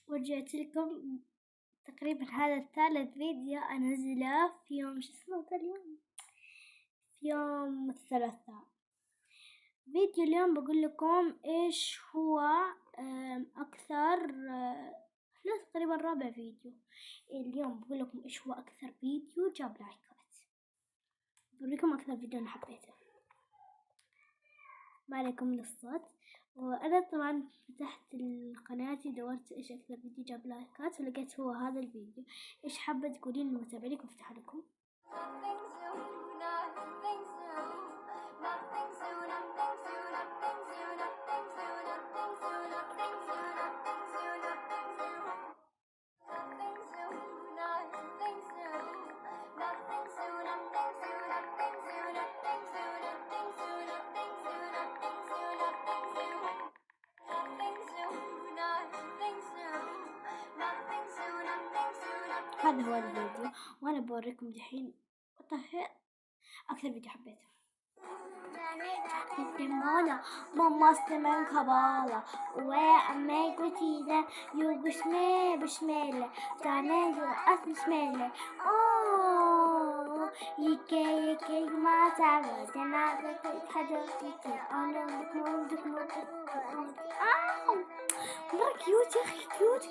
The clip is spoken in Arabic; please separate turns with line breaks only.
ورجعت لكم تقريبا هذا ثالث فيديو أنزله في يوم في يوم الثلاثاء. فيديو اليوم بقول لكم إيش هو أكثر تقريبا رابع فيديو. اليوم بقول لكم إيش هو أكثر فيديو جاب لايكات. بوريكم أكثر فيديو أنا حبيته. ما عليكم من الصوت. وأنا طبعا فتحت قناتي دورت إيش أكثر فيديو جاب لايكات ولقيت هو هذا الفيديو. إيش حابة تقولين للمتابعين وافتح لكم؟ هذا هو الفيديو وأنا بوريكم دحين أكثر فيديو حبيته. Mamma stämmer kabala och är mig och tiden jag besmälle där mig att smälle gick ما تعود أنا حدثت أنا بكون مرة كيوت يا أخي كيوت